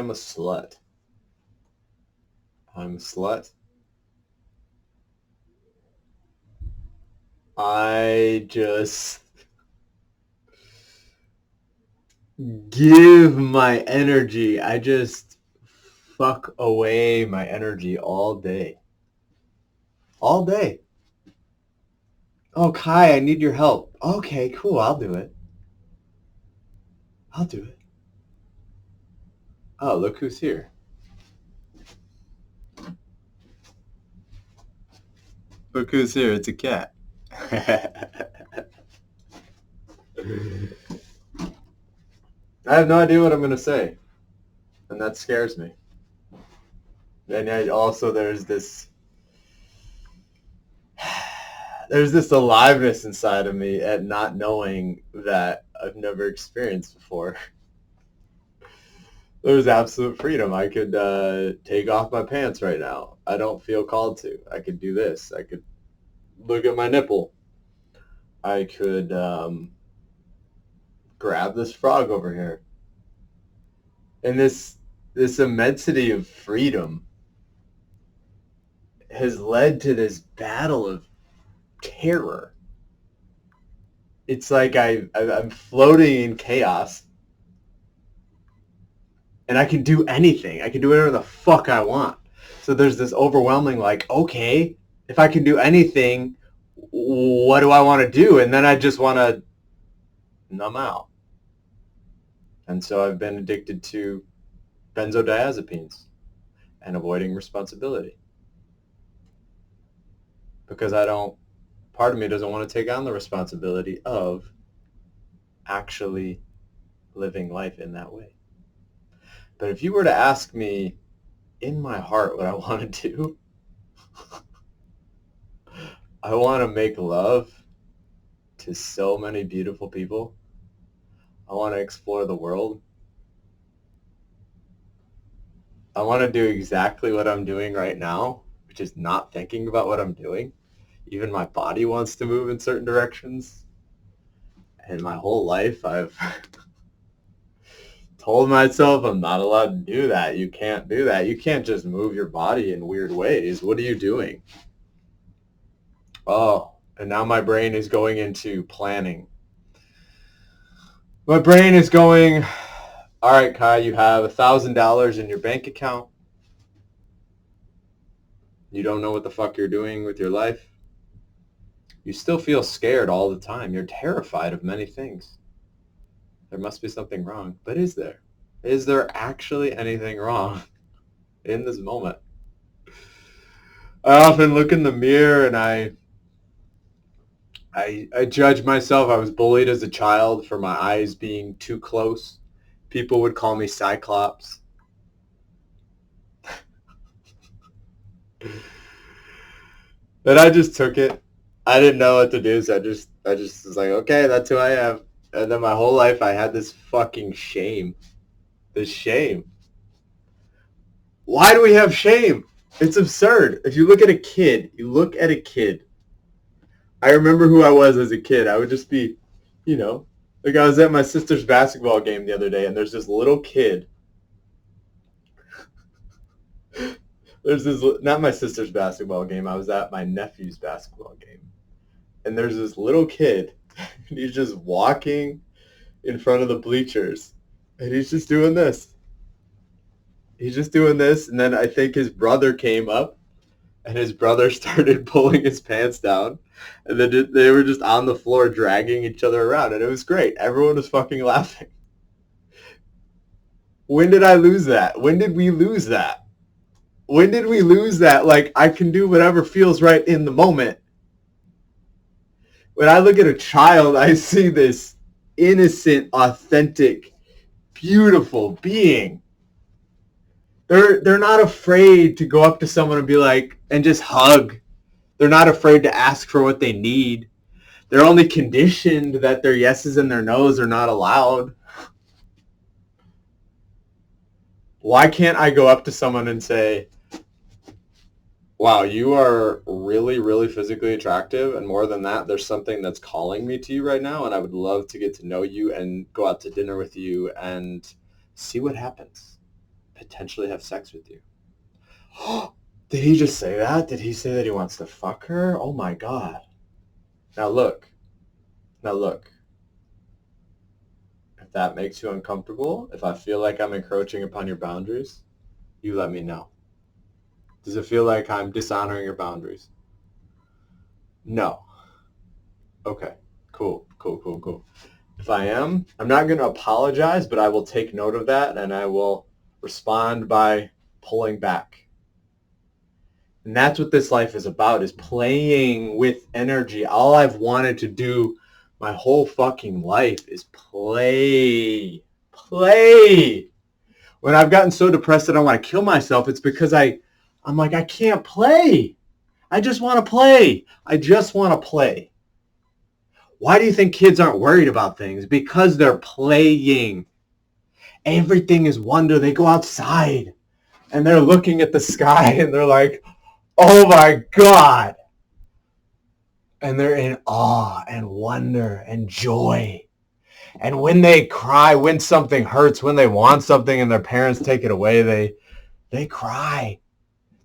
am a slut. I'm a slut. I just give my energy. I just fuck away my energy all day. All day. Oh, Kai, I need your help. Okay, cool. I'll do it. I'll do it. Oh, look who's here. Look who's here. It's a cat. I have no idea what I'm going to say. And that scares me. And yet also there's this aliveness inside of me at not knowing that I've never experienced before. There's absolute freedom. I could take off my pants right now. I don't feel called to. I could do this. I could look at my nipple. I could grab this frog over here. And this immensity of freedom has led to this battle of terror. It's like I'm floating in chaos, and I can do anything. I can do whatever the fuck I want. So there's this overwhelming, like, okay, if I can do anything, what do I want to do? And then I just want to numb out. And so I've been addicted to benzodiazepines and avoiding responsibility. Because part of me doesn't want to take on the responsibility of actually living life in that way. But if you were to ask me in my heart what I want to do, I want to make love to so many beautiful people. I want to explore the world. I want to do exactly what I'm doing right now, which is not thinking about what I'm doing. Even my body wants to move in certain directions. And my whole life I've told myself I'm not allowed to do that. You can't do that. You can't just move your body in weird ways. What are you doing? Oh, and now my brain is going into planning. My brain is going, all right, Kai, you have $1,000 in your bank account. You don't know what the fuck you're doing with your life. You still feel scared all the time. You're terrified of many things. There must be something wrong. But is there? Is there actually anything wrong in this moment? I often look in the mirror and I judge myself. I was bullied as a child for my eyes being too close. People would call me Cyclops. But I just took it. I didn't know what to do, so I just was like, okay, that's who I am. And then my whole life I had this fucking shame. This shame. Why do we have shame? It's absurd. If you look at a kid, I remember who I was as a kid. I would just be, like I was at my sister's basketball game the other day, and there's this little kid. Not my sister's basketball game. I was at my nephew's basketball game. And there's this little kid, and he's just walking in front of the bleachers, and he's just doing this. And then I think his brother came up, and his brother started pulling his pants down, and then they were just on the floor dragging each other around, and it was great. Everyone was fucking laughing. When did I lose that? When did we lose that? When did we lose that? Like, I can do whatever feels right in the moment. When I look at a child, I see this innocent, authentic, beautiful being. They're not afraid to go up to someone and be like, and just hug. They're not afraid to ask for what they need. They're only conditioned that their yeses and their nos are not allowed. Why can't I go up to someone and say, wow, you are really, really physically attractive, and more than that, there's something that's calling me to you right now, and I would love to get to know you and go out to dinner with you and see what happens. potentially have sex with you. Did he just say that? Did he say that he wants to fuck her? Oh my God. Now look. If that makes you uncomfortable, if I feel like I'm encroaching upon your boundaries, you let me know. Does it feel like I'm dishonoring your boundaries? No. Okay. Cool. If I am, I'm not going to apologize, but I will take note of that and I will respond by pulling back. And that's what this life is about, is playing with energy. All I've wanted to do my whole fucking life is play. When I've gotten so depressed that I want to kill myself, it's because I'm like, I can't play. I just want to play. Why do you think kids aren't worried about things? Because they're playing. Everything is wonder. They go outside and they're looking at the sky and they're like, oh my God. And they're in awe and wonder and joy. And when they cry, when something hurts, when they want something and their parents take it away, they cry.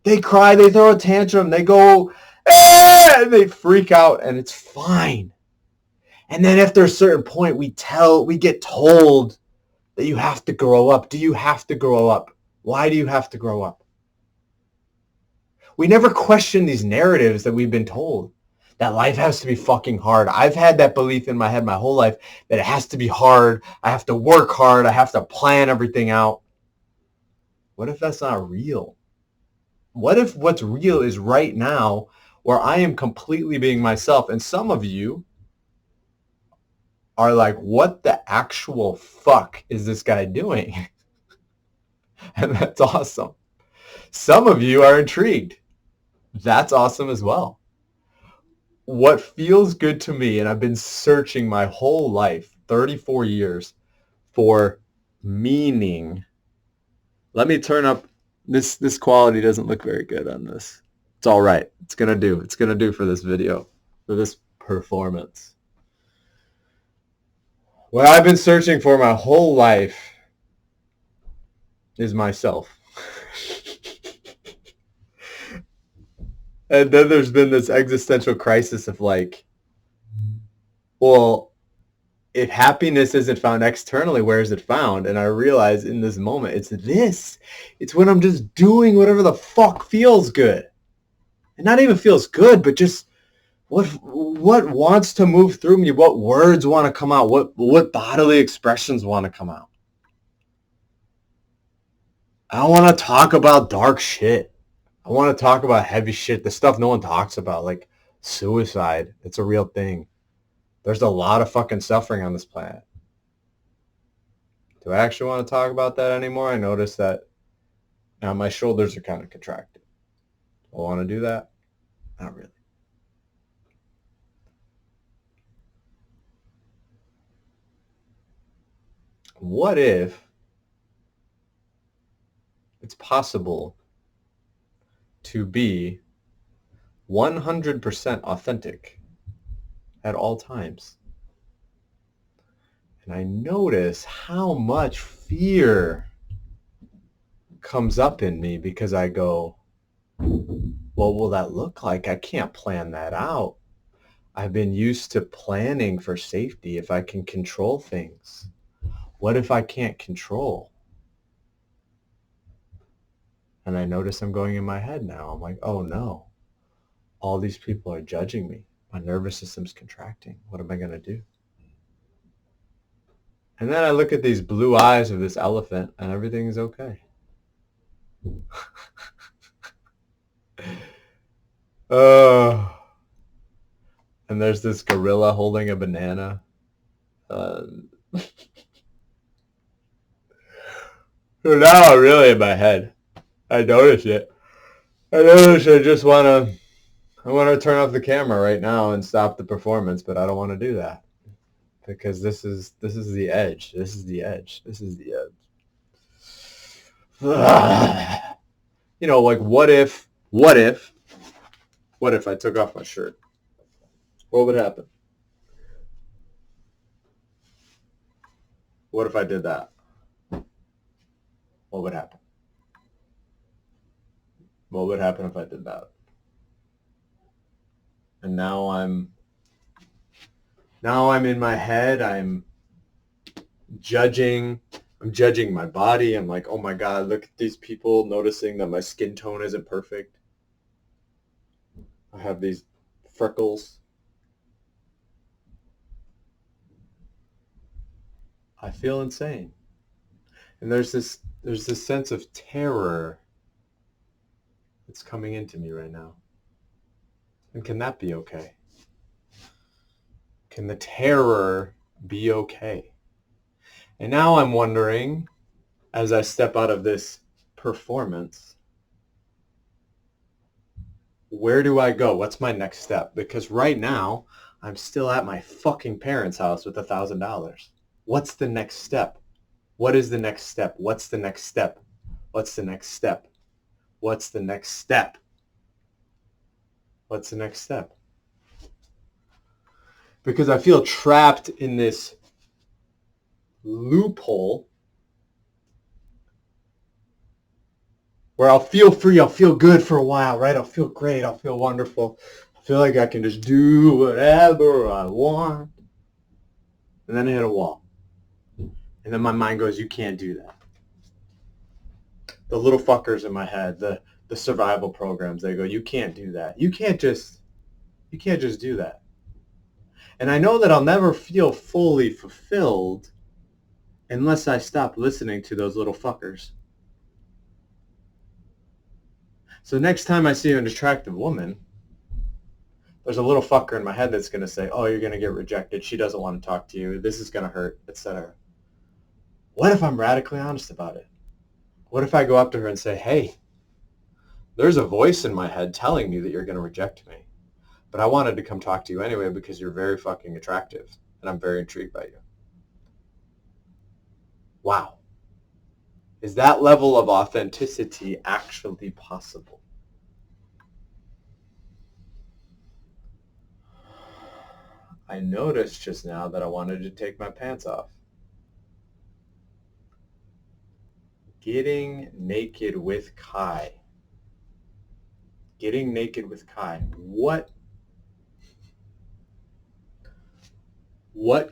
They cry, they throw a tantrum, they go, and they freak out, and it's fine. And then after a certain point, we get told that you have to grow up. Do you have to grow up? Why do you have to grow up? We never question these narratives that we've been told, that life has to be fucking hard. I've had that belief in my head my whole life that it has to be hard. I have to work hard. I have to plan everything out. What if that's not real? What if what's real is right now where I am completely being myself? And some of you are like, what the actual fuck is this guy doing? And that's awesome. Some of you are intrigued. That's awesome as well. What feels good to me, and I've been searching my whole life, 34 years, for meaning. Let me turn up. This quality doesn't look very good on this. It's all right. It's going to do for this video, for this performance. What I've been searching for my whole life is myself. And then there's been this existential crisis of like, well, if happiness isn't found externally, where is it found? And I realize in this moment, it's when I'm just doing whatever the fuck feels good. And not even feels good, but just what wants to move through me, what words want to come out, what bodily expressions want to come out. I don't want to talk about dark shit. I want to talk about heavy shit, the stuff no one talks about, like suicide. It's a real thing. There's a lot of fucking suffering on this planet. Do I actually want to talk about that anymore? I noticed that now my shoulders are kind of contracted. Do I want to do that? Not really. What if it's possible to be 100% authentic at all times? And I notice how much fear comes up in me because I go, what will that look like? I can't plan that out. I've been used to planning for safety if I can control things. What if I can't control? And I notice I'm going in my head now. I'm like, oh no, all these people are judging me. My nervous system's contracting. What am I going to do? And then I look at these blue eyes of this elephant and everything is okay. And there's this gorilla holding a banana. So now I'm really in my head. I notice it. I just want to turn off the camera right now and stop the performance, but I don't want to do that because this is the edge. This is the edge. You know, like what if I took off my shirt? What would happen? What if I did that? What would happen? What would happen if I did that? And now I'm in my head. I'm judging my body. I'm like, oh my God, look at these people noticing that my skin tone isn't perfect. I have these freckles. I feel insane. And there's this sense of terror that's coming into me right now. And can that be okay? Can the terror be okay? And now I'm wondering, as I step out of this performance, where do I go? What's my next step? Because right now, I'm still at my fucking parents' house with $1,000. What's the next step? What is the next step? What's the next step? What's the next step? What's the next step? What's the next step? Because I feel trapped in this loophole where I'll feel free, I'll feel good for a while, right? I'll feel great, I'll feel wonderful. I feel like I can just do whatever I want. And then I hit a wall. And then my mind goes, you can't do that. The little fuckers in my head, the survival programs, they go, you can't do that. You can't just do that. And I know that I'll never feel fully fulfilled unless I stop listening to those little fuckers. So next time I see an attractive woman, there's a little fucker in my head that's going to say, oh, you're going to get rejected. She doesn't want to talk to you. This is going to hurt, etc. What if I'm radically honest about it? What if I go up to her and say, hey, there's a voice in my head telling me that you're going to reject me, but I wanted to come talk to you anyway because you're very fucking attractive and I'm very intrigued by you. Wow. Is that level of authenticity actually possible? I noticed just now that I wanted to take my pants off. Getting naked with Kai. Getting naked with Kai. What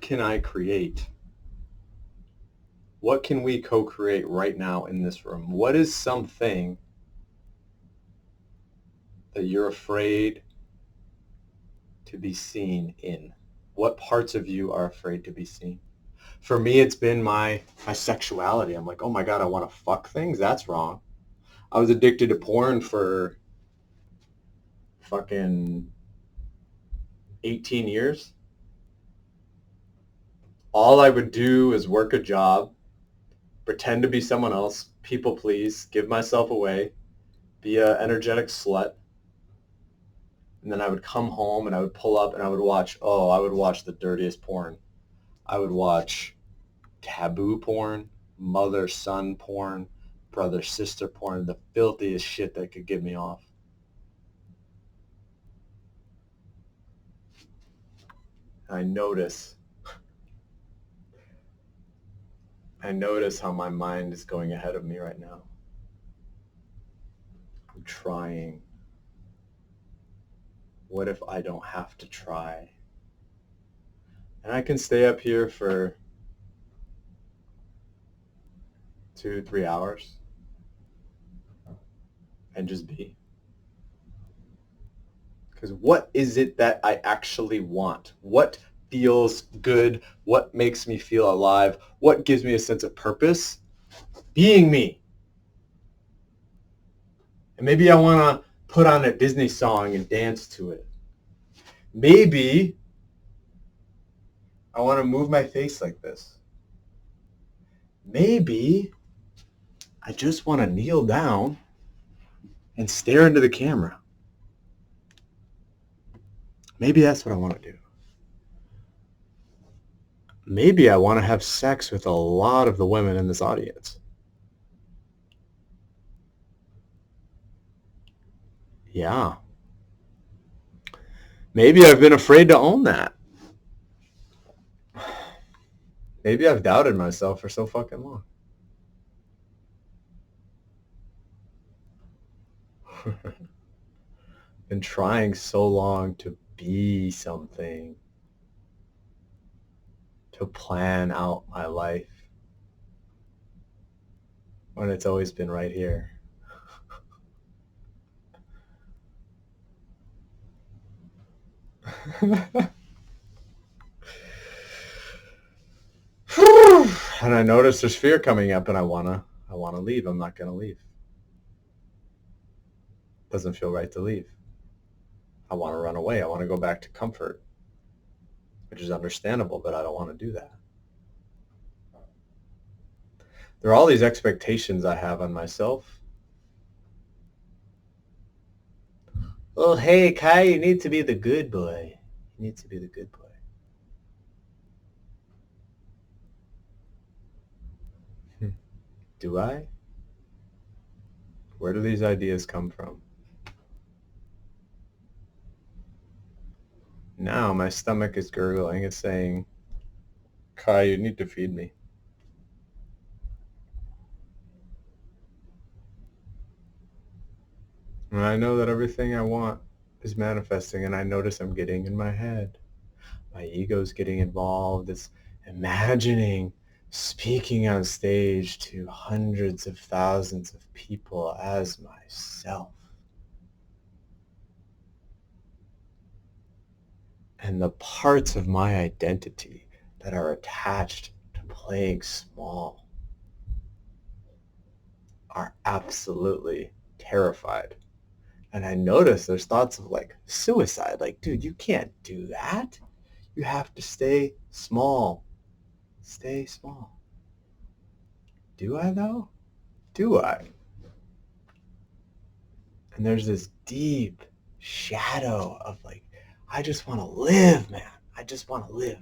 can I create? What can we co-create right now in this room? What is something that you're afraid to be seen in? What parts of you are afraid to be seen? For me, it's been my sexuality. I'm like, oh my God, I want to fuck things? That's wrong. I was addicted to porn for fucking 18 years. All I would do is work a job, pretend to be someone else, people please, give myself away, be an energetic slut. And then I would come home and I would pull up and I would watch the dirtiest porn. I would watch taboo porn, mother-son porn, brother-sister porn, the filthiest shit that could get me off. I notice how my mind is going ahead of me right now. I'm trying. What if I don't have to try? And I can stay up here for 2-3 hours and just be. Because what is it that I actually want? What feels good? What makes me feel alive? What gives me a sense of purpose? Being me. And maybe I want to put on a Disney song and dance to it. Maybe I want to move my face like this. Maybe I just want to kneel down and stare into the camera. Maybe that's what I want to do. Maybe I want to have sex with a lot of the women in this audience. Yeah. Maybe I've been afraid to own that. Maybe I've doubted myself for so fucking long. Been trying so long to be something, to plan out my life, when it's always been right here. And I notice there's fear coming up, and I wanna leave. I'm not gonna leave. Doesn't feel right to leave. I want to run away. I want to go back to comfort, which is understandable, but I don't want to do that. There are all these expectations I have on myself. Oh, hey, Kai, you need to be the good boy. You need to be the good boy. Do I? Where do these ideas come from? Now my stomach is gurgling. It's saying, Kai, you need to feed me. And I know that everything I want is manifesting, and I notice I'm getting in my head. My ego's getting involved. It's imagining speaking on stage to hundreds of thousands of people as myself. And the parts of my identity that are attached to playing small are absolutely terrified. And I notice there's thoughts of like suicide. Like, dude, you can't do that. You have to stay small. Stay small. Do I though? Do I? And there's this deep shadow of like, I just want to live, man. I just want to live.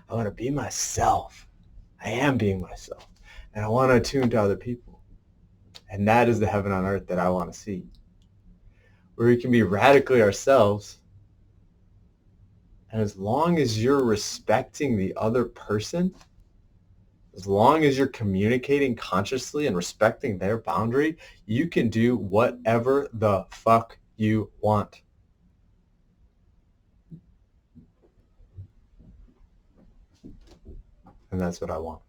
I want to be myself. I am being myself. And I want to attune to other people. And that is the heaven on earth that I want to see. Where we can be radically ourselves. And as long as you're respecting the other person, as long as you're communicating consciously and respecting their boundary, you can do whatever the fuck you want. And that's what I want.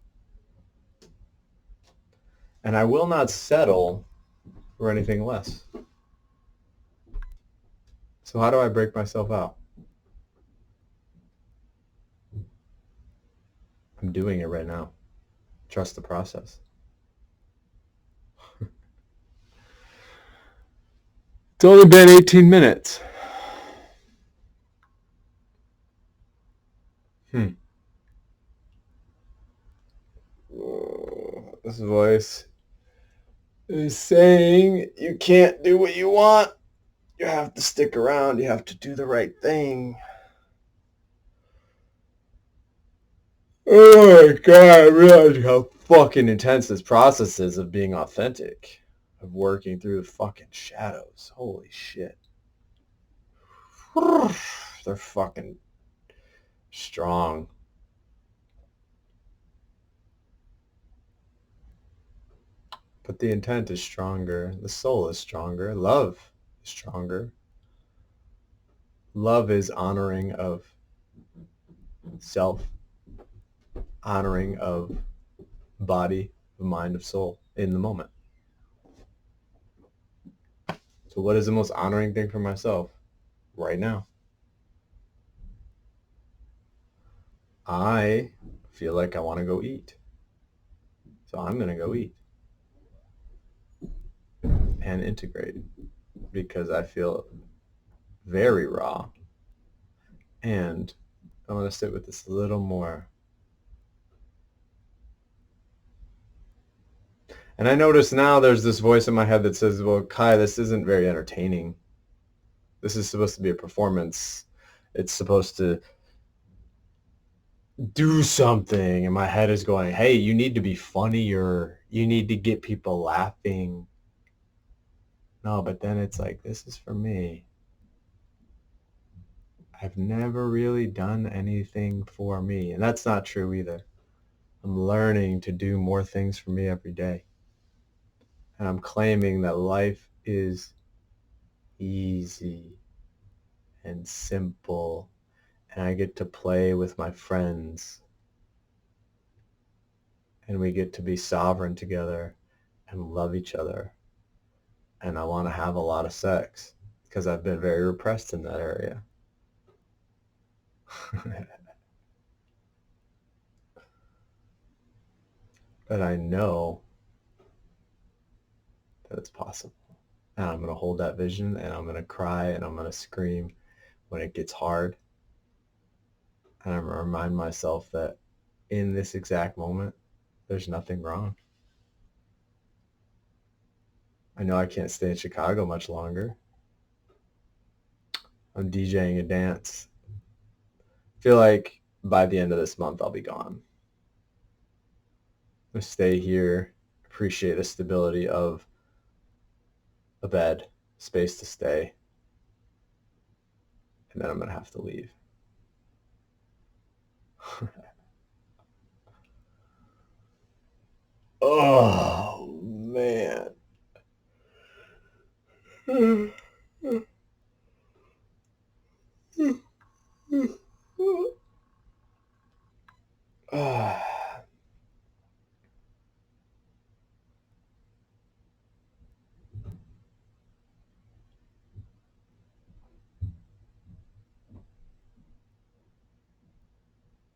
And I will not settle for anything less. So how do I break myself out? I'm doing it right now. Trust the process. It's only been 18 minutes. This voice is saying you can't do what you want. You have to stick around. You have to do the right thing. Oh my God, I realize how fucking intense this process is of being authentic, of working through the fucking shadows. Holy shit. They're fucking strong. But the intent is stronger. The soul is stronger. Love is stronger. Love is honoring of self, honoring of body, of mind, of soul in the moment. So what is the most honoring thing for myself right now? I feel like I want to go eat. So I'm going to go eat and integrate because I feel very raw. And I want to sit with this a little more. And I notice now there's this voice in my head that says, well, Kai, this isn't very entertaining. This is supposed to be a performance. It's supposed to do something. And my head is going, hey, you need to be funnier. You need to get people laughing. No, but then it's like, this is for me. I've never really done anything for me. And that's not true either. I'm learning to do more things for me every day. And I'm claiming that life is easy and simple, and I get to play with my friends, and we get to be sovereign together and love each other. And I want to have a lot of sex because I've been very repressed in that area. But I know that it's possible. And I'm going to hold that vision, and I'm going to cry, and I'm going to scream when it gets hard. And I'm going to remind myself that in this exact moment, there's nothing wrong. I know I can't stay in Chicago much longer. I'm DJing a dance. I feel like by the end of this month, I'll be gone. I'm going to stay here, appreciate the stability of a bed, space to stay, and then I'm going to have to leave. Oh, man.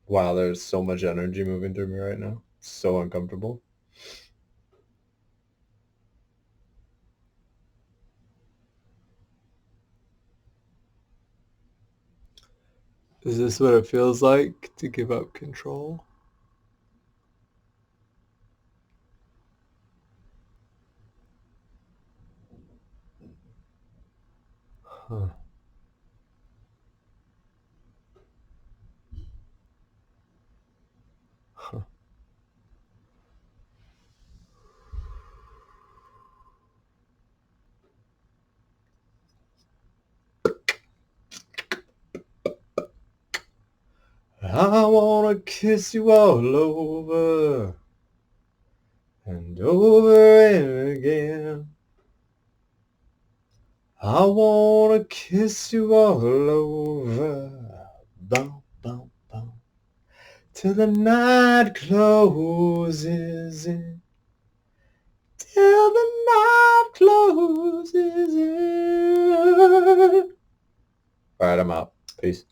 Wow, there's so much energy moving through me right now. It's so uncomfortable. Is this what it feels like to give up control? Huh. Huh. I wanna kiss you all over and over and again. I wanna kiss you all over, bum, bum, bum, till the night closes in, till the night closes in. All right, I'm out. Peace.